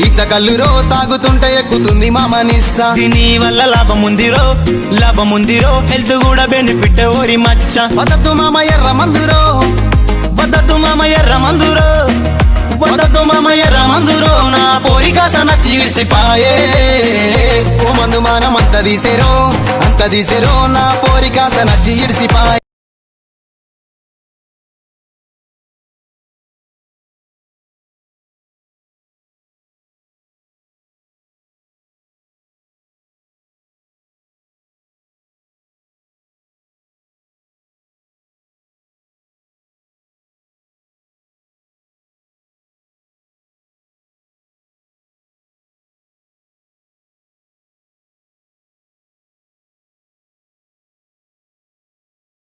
ఈత కల్లురో తాగుతుంటే ఎక్కుతుంది మామ నిస్సా. దీని వల్ల లాభం ఉందిరో హెల్త్ కూడా బెనిఫిట్ ఓరి మచ్చ. వదద్దు మామ ఎర్ర మందురో నా పోరి కాస నచ్చి ఇడిసిపాయే. ఓ మందు మానం అంత తీసేరో నా పోరి కాస నచ్చి ఇడిసిపాయే.